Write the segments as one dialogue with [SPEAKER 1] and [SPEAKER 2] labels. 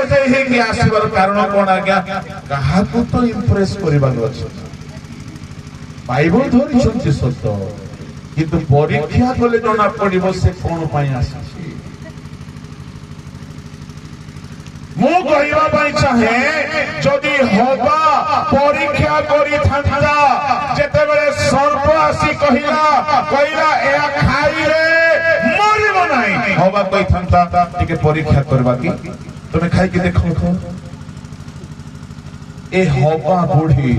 [SPEAKER 1] सजई हे आसबार कारण कोन आज्ञा काहाकू तो इंप्रेस करिबार अछि बाइबल धरि छथि सत्य किंतु परीक्षा कले जना पड़िबो से कोन पई आसी मु कहिबा पई चाहे जदि होबा परीक्षा करि थांता जेते बेले सर्प आसी कहिला ए खाई रे मरिबो नाही होबा कहि थांता टिके परीक्षा करबा की तमे खाई के देखो ए होबा बुढ़ी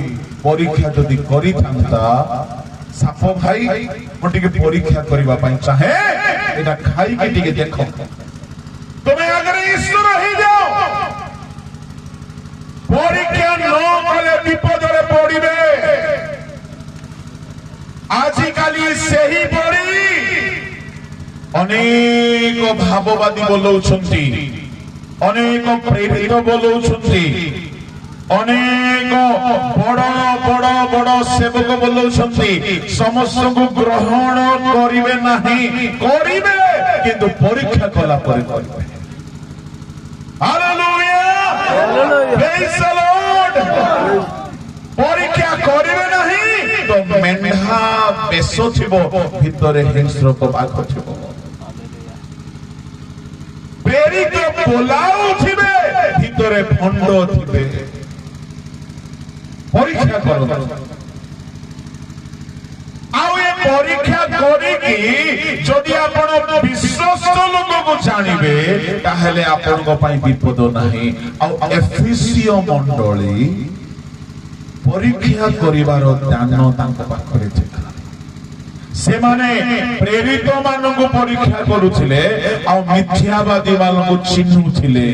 [SPEAKER 1] परीक्षा जदि करि थांता साप भाई मोटिके परीक्षा करबा पई चाहे एटा खाई के टिके देखो तुम्हें अगर ईश्वर ही जाओ परीक्षा न कले विपदरे पड़िबे आजिकाली सेही पड़ी अनेक भाववादी बोलौछंती अनेक प्रेरित बोलौछंती अनेक बड़ बड़ बड़ सेवक बोलौछंती समस्त को ग्रहण करिवे नाही करिवे किंतु परीक्षा कला पर करिवे हालेलुया प्रेज द लॉर्ड परीक्षा करिवे नाही तो मेंढा बेसो थिबो भितरे हिंस्र को बाघ थिबो प्रेरित बोलाउ थिबे भितरे भंड थिबे परीक्षा करो आउ ए परीक्षा करिकी जदि आपण विश्वस्त लोक को जानिबे ताहेले आपण को पई विपद नाही आउ एफिसियो मंडली परीक्षा करिवार ज्ञान तांको पाखरे थिला से माने प्रेरित मानन को परीक्षा करूथिले आउ मिथ्यावादी मानन को चिन्हुथिले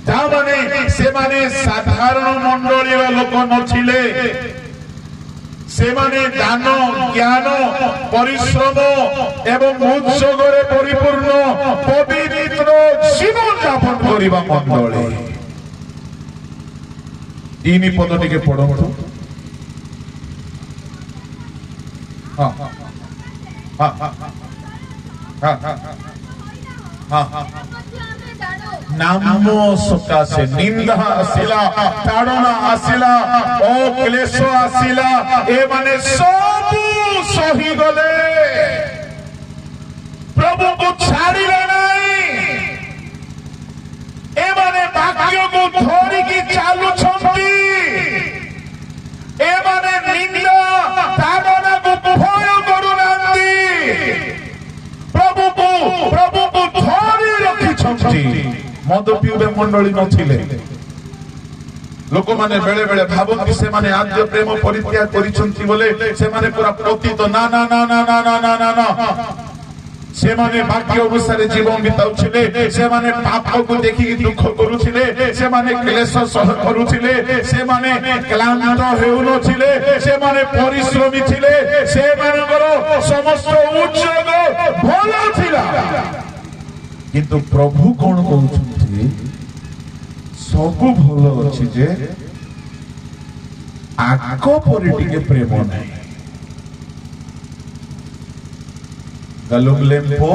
[SPEAKER 1] ता माने से माने साधारण मंडली लोक नथिले से माने दान ज्ञान परिश्रम एवं उत्सवरे परिपूर्ण पवित्र जीवन यापन करिबा मंडली इनी पद टिके पढंतु हां हां हां हां नाम सकाशे निंदा आसिला ताड़ना आसिला ओ क्लेश आसिला ए माने सब सही गले प्रभु को छाड़िले नहीं ए माने वाक्य को धरि की चालू छंती ए माने निंदा ताड़ना को भय करूनांती प्रभु को धरि रखी छंती मद पिउबे मंडली नथिले लोक माने बेले बेले भाबंती से माने आद्य प्रेम परित्याग करिसंती बोले से माने पूरा पतित ना ना ना ना ना ना ना ना ना से माने वाक्य अनुसार जीवन बिताउछिले से माने पाप को देखि दुख करूछिले से माने क्लेश सह करूछिले से माने क्लांत हेउनछिले से माने परिश्रमी छिले से मानकर समस्त उच्चग भलो थिला किंतु प्रभु कौन कहउछंती सबु भलो अछि जे आको परिटिके प्रेम नाही गलुग लेम्पो